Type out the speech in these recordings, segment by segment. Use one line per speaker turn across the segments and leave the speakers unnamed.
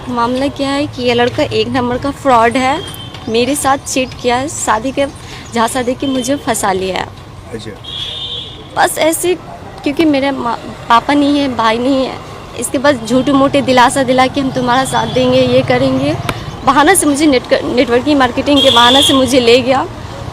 मामला क्या है कि ये लड़का एक नंबर का फ्रॉड है। मेरे साथ चीट किया है, शादी के झांसा दे के मुझे फंसा लिया है।
अच्छा।
बस ऐसे, क्योंकि मेरे पापा नहीं है, भाई नहीं है, इसके बाद झूठे मोटे दिलासा दिला कि हम तुम्हारा साथ देंगे, ये करेंगे, बहाना से मुझे नेटवर्किंग मार्केटिंग के बहाना से मुझे ले गया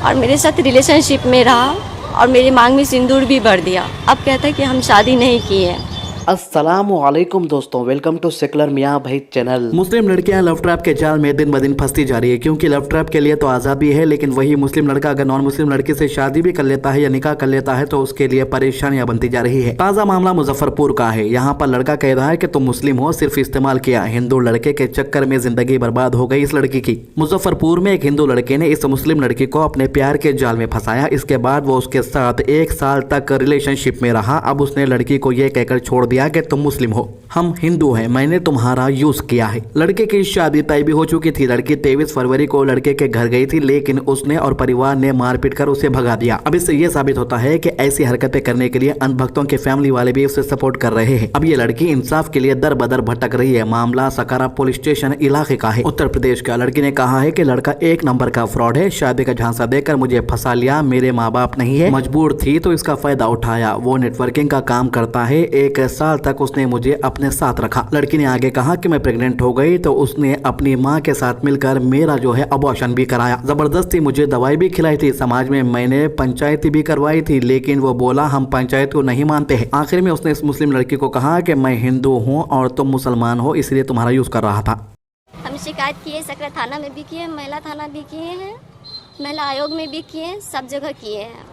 और मेरे साथ रिलेशनशिप में रहा और मेरी मांग में सिंदूर भी भर दिया। अब कहता है कि हम शादी नहीं किए हैं।
अस्सलामुअलैकुम दोस्तों, वेलकम टू सेकुलर मियाँ भाई चैनल। मुस्लिम लड़कियां लव ट्रैप के जाल में दिन ब दिन फंसती जा रही है, क्योंकि लव ट्रैप के लिए तो आज़ादी है, लेकिन वही मुस्लिम लड़का अगर नॉन मुस्लिम लड़की से शादी भी कर लेता है या निकाह कर लेता है तो उसके लिए परेशानियां बनती जा रही है। ताज़ा मामला मुजफ्फरपुर का है। यहाँ पर लड़का कह रहा है कि तुम मुस्लिम हो, सिर्फ इस्तेमाल किया। हिंदू लड़के के चक्कर में जिंदगी बर्बाद हो गई इस लड़की की। मुजफ्फरपुर में एक हिंदू लड़के ने इस मुस्लिम लड़की को अपने प्यार के जाल में फंसाया। इसके बाद वो उसके साथ 1 साल तक रिलेशनशिप में रहा। अब उसने लड़की को यह कहकर छोड़ दिया कि तुम मुस्लिम हो, हम हिंदू हैं, मैंने तुम्हारा यूज किया है। लड़के की शादी तय भी हो चुकी थी। लड़की 23 फरवरी को लड़के के घर गई थी, लेकिन उसने और परिवार ने मारपीट कर उसे भगा दिया। अब इससे यह साबित होता है कि ऐसी हरकतें करने के लिए अंधभक्तों के फैमिली वाले भी उसे सपोर्ट कर रहे हैं। अब ये लड़की इंसाफ के लिए दर बदर भटक रही है। मामला सकारा पुलिस स्टेशन इलाके का है, उत्तर प्रदेश का। लड़की ने कहा है कि लड़का 1 नंबर का फ्रॉड है, शादी का झांसा देकर मुझे फंसा लिया, मेरे माँ बाप नहीं है, मजबूर थी तो इसका फायदा उठाया। वो नेटवर्किंग का काम करता है, 1 साल तक उसने मुझे अपने साथ रखा। लड़की ने आगे कहा कि मैं प्रेग्नेंट हो गई तो उसने अपनी मां के साथ मिलकर मेरा जो है अबॉर्शन भी कराया, जबरदस्ती मुझे दवाई भी खिलाई थी। समाज में मैंने पंचायती भी करवाई थी, लेकिन वो बोला हम पंचायत को नहीं मानते हैं। आखिर में उसने इस मुस्लिम लड़की को कहा कि मैं हिंदू हूँ और तुम मुसलमान हो, इसलिए तुम्हारा यूज कर रहा था।
हम शिकायत किए, सकरा थाना में भी किए, महिला थाना भी किए हैं, महिला आयोग में भी किए, सब जगह किए हैं।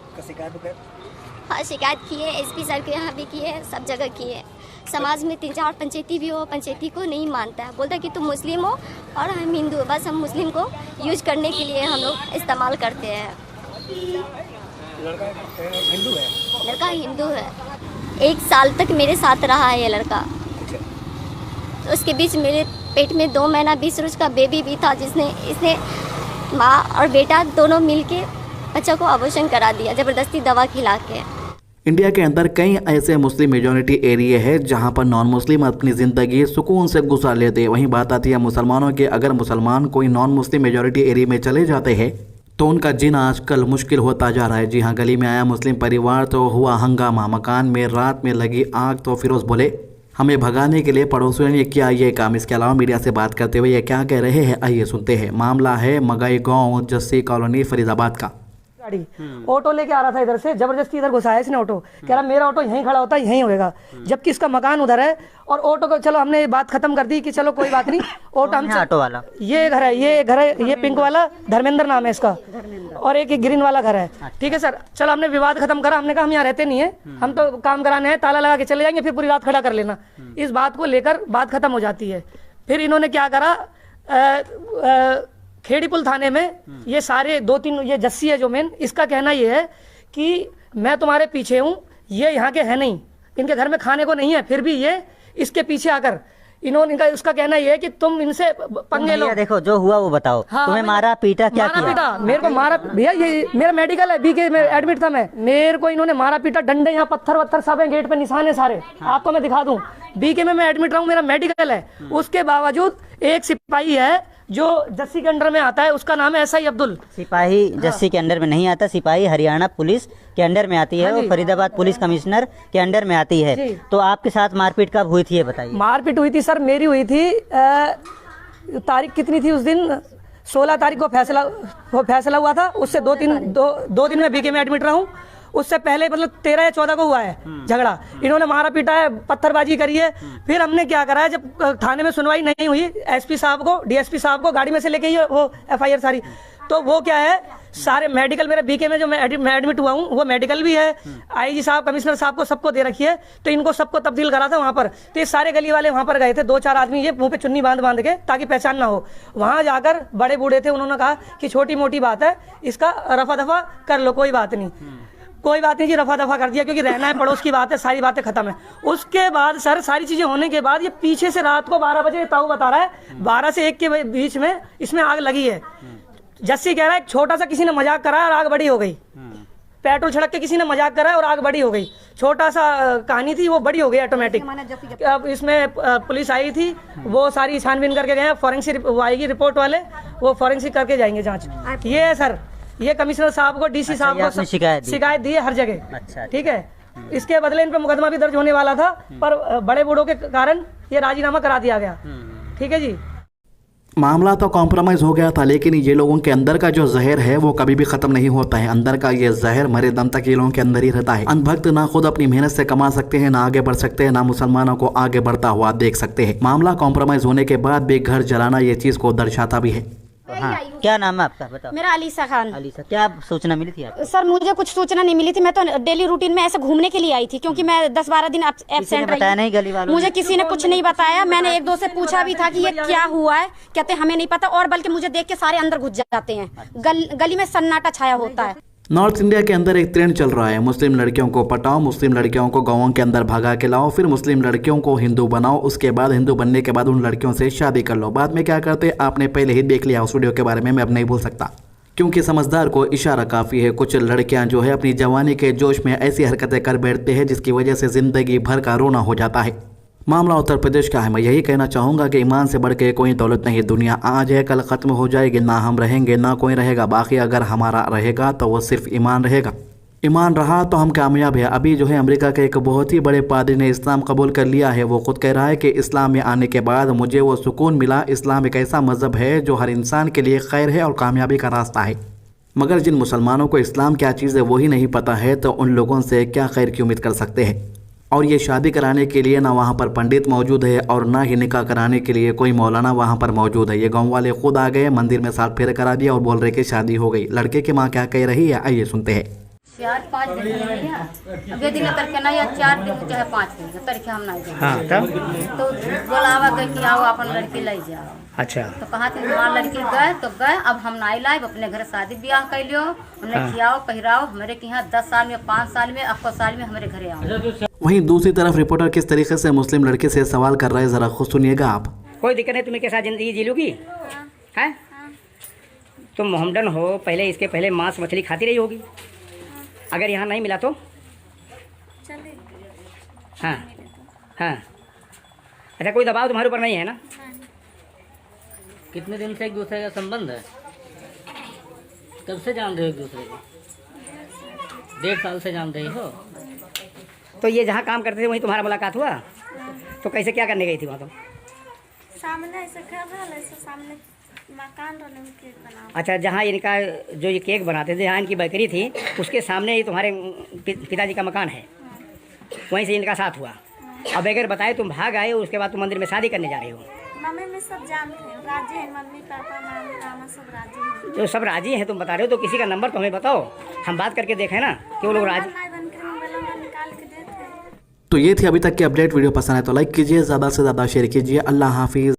हाँ, शिकायत किए, एसपी सर के यहाँ भी किए, सब जगह किए। समाज में 3-4 पंचायती भी हो, पंचायती को नहीं मानता है, बोलता है कि तुम मुस्लिम हो और हम हिंदू हो, बस हम मुस्लिम को यूज करने के लिए हम लोग इस्तेमाल करते हैं। लड़का हिंदू है। 1 साल तक मेरे साथ रहा है ये लड़का। तो उसके बीच मेरे पेट में 2 महीना 20 रोज का बेबी भी था, इसने माँ और बेटा दोनों मिलके बच्चा को अबॉर्शन करा दिया, जबरदस्ती दवा खिला के।
इंडिया के अंदर कई ऐसे मुस्लिम मेजॉरिटी एरिया है जहां पर नॉन मुस्लिम अपनी ज़िंदगी सुकून से गुजार लेते हैं। वहीं बात आती है मुसलमानों की। अगर मुसलमान कोई नॉन मुस्लिम मेजॉरिटी एरिया में चले जाते हैं तो उनका जीना आजकल मुश्किल होता जा रहा है। जी हाँ, गली में आया मुस्लिम परिवार तो हुआ हंगामा। मकान में रात में लगी आग तो फिरोज बोले हमें भगाने के लिए पड़ोसियों ने किया ये काम। इसके अलावा मीडिया से बात करते हुए ये क्या कह रहे हैं, आइए सुनते हैं। मामला है मगाई गाँव, जस्सी कॉलोनी, फरीदाबाद का।
गाड़ी ऑटो लेके आ रहा था, इधर से जबरदस्ती इधर घुसाया इसने ऑटो। कह रहा मेरा ऑटो यहीं खड़ा होता है, यहीं होएगा, जबकि इसका मकान उधर है। और ऑटो को चलो हमने बात खत्म कर दी कि चलो कोई बात नहीं, ऑटो हम
ऑटो वाला
ये घर है, ये पिंक वाला धर्मेंद्र नाम है इसका, और एक ग्रीन वाला घर है। ठीक है सर, चलो हमने विवाद खत्म करा। हमने कहा हम यहाँ रहते नहीं है, हम तो काम कराने हैं, ताला लगा के चले जाएंगे, फिर पूरी रात खड़ा कर लेना। इस बात को लेकर बात खत्म हो जाती है। फिर इन्होंने क्या करा, खेड़ीपुल थाने में ये सारे 2-3 ये जस्सी है जो मेन, इसका कहना ये है कि मैं तुम्हारे पीछे हूँ, ये यहाँ के हैं नहीं, इनके घर में खाने को नहीं है, फिर भी ये इसके पीछे आकर इन्होंने उसका कहना ये है कि तुम इनसे पंगे लो।
देखो जो हुआ वो बताओ। हाँ, तुम्हें मारा पीटा क्या किया?
पीटा मेरे को मारा भैया, ये मेरा मेडिकल है, बीके में एडमिट था मैं, मेरे को इन्होंने मारा पीटा, डंडे यहाँ पत्थर वत्थर सब है, गेट पे निशान है सारे। हाँ। आपको मैं दिखा दूं, बीके में मैं एडमिट रहा हूँ, मेरा मेडिकल है। उसके बावजूद एक सिपाही है जो जस्सी के अंडर में आता है, उसका नाम है SI अब्दुल।
सिपाही जस्सी के अंडर में नहीं आता, सिपाही हरियाणा पुलिस के अंडर में आती है, और फरीदाबाद पुलिस कमिश्नर के अंडर में आती है। तो आपके साथ मारपीट कब हुई थी ये बताइए।
मारपीट हुई थी सर, मेरी हुई थी तारीख कितनी थी उस दिन, 16 तारीख को फैसला हुआ था। उससे 2 दिन में बीके में एडमिट रहा हूँ। उससे पहले मतलब 13 या 14 को हुआ है झगड़ा। इन्होंने मारा पीटा है, पत्थरबाजी करी है। फिर हमने क्या करा है, जब थाने में सुनवाई नहीं हुई, SP साहब को, DSP साहब को गाड़ी में से लेके ही वो FIR सारी, तो वो क्या है, सारे मेडिकल मेरे बीके में जो मैं एडमिट हुआ हूँ वो मेडिकल भी है, IG साहब, कमिश्नर साहब को सबको दे रखी है। तो इनको सबको तब्दील करा था वहाँ पर। तो ये सारे गली वाले वहाँ पर गए थे, 2-4 आदमी, ये मुंह पे चुन्नी बांध के, ताकि पहचान ना हो। वहाँ जाकर बड़े बूढ़े थे, उन्होंने कहा कि छोटी मोटी बात है, इसका रफा दफा कर लो, कोई बात नहीं जी, रफा दफा कर दिया, क्योंकि रहना है, पड़ोस की बात है, सारी बातें खत्म है। उसके बाद सर सारी चीजें होने के बाद ये पीछे से रात को 12 बजे ताऊ बता रहा है, 12 से 1 के बीच में इसमें आग लगी है। जस्सी कह रहा है छोटा सा किसी ने मजाक करा और आग बड़ी हो गई, पेट्रोल छिड़क के किसी ने मजाक करा और आग बड़ी हो गई। छोटा सा कहानी थी, वो बड़ी हो गई ऑटोमेटिक। अब इसमें पुलिस आई थी, वो सारी छानबीन करके गए हैं। फॉरेंसिक वो आएगी रिपोर्ट वाले, वो फॉरेंसिक करके जाएंगे जांच। ये है सर, ये कमिश्नर साहब को, डीसी साहब
ये
को
आपने शिकायत
दी है हर जगह।
अच्छा।
ठीक है, इसके बदले इन पे मुकदमा भी दर्ज होने वाला था, पर बड़े बूढ़ों के कारण ये राजीनामा करा दिया गया। ठीक है जी।
मामला तो कॉम्प्रोमाइज़ हो गया था, लेकिन ये लोगों के अंदर का जो जहर है वो कभी भी ख़त्म नहीं होता है। अंदर का ये जहर मरे दम तक ये लोगों के अंदर ही रहता है। अंधभक्त ना खुद अपनी मेहनत से कमा सकते हैं, ना आगे बढ़ सकते हैं, ना मुसलमानों को आगे बढ़ता हुआ देख सकते हैं। मामला कॉम्प्रोमाइज़ होने के बाद भी घर जलाना ये चीज़ को दर्शाता भी है।
हाँ, क्या नाम है आपका, बताओ।
मेरा अलीसा खान।
अलीसा, क्या सूचना मिली थी आपको?
सर मुझे कुछ सूचना नहीं मिली थी, मैं तो डेली रूटीन में ऐसे घूमने के लिए आई थी, क्योंकि मैं 10-12 दिन एब्सेंट रही।
बताया नहीं गली वालों?
मुझे किसी ने कुछ नहीं बताया। मैंने एक दो से पूछा भी था कि ये क्या हुआ है, कहते हमें नहीं पता, और बल्कि मुझे देख के सारे अंदर घुस जाते हैं। गली में सन्नाटा छाया होता है।
नॉर्थ इंडिया के अंदर एक ट्रेंड चल रहा है, मुस्लिम लड़कियों को पटाओ, मुस्लिम लड़कियों को गाँवों के अंदर भगा के लाओ, फिर मुस्लिम लड़कियों को हिंदू बनाओ, उसके बाद हिंदू बनने के बाद उन लड़कियों से शादी कर लो। बाद में क्या करते आपने पहले ही देख लिया उस वीडियो के बारे में, मैं अब नहीं भूल सकता, क्योंकि समझदार को इशारा काफ़ी है। कुछ लड़कियां जो है अपनी जवानी के जोश में ऐसी हरकतें कर बैठते हैं जिसकी वजह से ज़िंदगी भर का रोना हो जाता है। मामला उत्तर प्रदेश का है। मैं यही कहना चाहूँगा कि ईमान से बढ़ के कोई दौलत नहीं। दुनिया आज है, कल ख़त्म हो जाएगी, ना हम रहेंगे ना कोई रहेगा। बाकी अगर हमारा रहेगा तो वो सिर्फ ईमान रहेगा। ईमान रहा तो हम कामयाब है। अभी जो है अमेरिका के एक बहुत ही बड़े पादरी ने इस्लाम कबूल कर लिया है। वो खुद कह रहा है कि इस्लाम में आने के बाद मुझे वो सुकून मिला। इस्लाम एक ऐसा मज़हब है जो हर इंसान के लिए खैर है और कामयाबी का रास्ता है। मगर जिन मुसलमानों को इस्लाम क्या चीज़ है वही नहीं पता है, तो उन लोगों से क्या खैर की उम्मीद कर सकते हैं। और ये शादी कराने के लिए ना वहाँ पर पंडित मौजूद है और ना ही निकाह कराने के लिए कोई मौलाना वहाँ पर मौजूद है। ये गांव वाले खुद आ गए, मंदिर में साथ फेरे करा दिया और बोल रहे कि शादी हो गई। लड़के की माँ क्या कह रही है, आइए सुनते हैं।
4-5 दिन अबे दिन करके ना, या 4 दिन चाहे 5 दिन तरीके हम नहीं।
हाँ, तब
तो बोलावा गए कि आओ अपन लड़की ले जाओ।
अच्छा,
तो कहा थे हमार लड़की गए तो गए, अब हम नहीं लाए, अपने घर शादी ब्याह कर लियो, उन्हें खियाओ पहिराओ। हमारे के यहाँ 10 साल में 5 साल में आपको साल में हमारे घरे आओ।
वहीं दूसरी तरफ रिपोर्टर किस तरीके से मुस्लिम लड़के से सवाल कर रहे हैं, जरा खुद सुनिएगा आप।
कोई दिक्कत नहीं, तुम्हें के साथ जिंदगी जी लूगी है? तुम मोहम्मदन हो, पहले इसके पहले मांस मछली खाती रही होगी। अगर यहाँ नहीं मिला तो हाँ हाँ, अच्छा, कोई दबाव तुम्हारे ऊपर नहीं है ना?
कितने दिन से एक दूसरे का संबंध है? कब से जान रहे हो एक दूसरे को? 1.5 साल से जान रहे हो?
तो ये जहाँ काम करते थे वहीं तुम्हारा मुलाकात हुआ? तो कैसे क्या करने गई थी वहाँ तुम?
सामने ऐसे कर रहा है, ऐसे सामने मकान रहने में केक बना।
अच्छा, जहाँ इनका जो ये केक बनाते थे, जहाँ इनकी बेकरी थी, उसके सामने ही तुम्हारे पिताजी का मकान है, वहीं से इनका साथ हुआ। अब अगर बताए तुम भाग आए, उसके बाद तुम मंदिर में शादी करने जा रही हो।
मम्मी में सब जानते हैं, राजी है, मम्मी पापा मामी मामा सब राजी हैं।
जो सब राजी हैं तुम बता रहे हो, तो किसी का नंबर तो हमें बताओ, हम बात करके देखें ना कि वो लोग राजी।
निकाल के देते हैं।
तो ये थी अभी तक की अपडेट। वीडियो पसंद है तो लाइक कीजिए, ज़्यादा से ज़्यादा शेयर कीजिए। अल्लाह हाफिज़।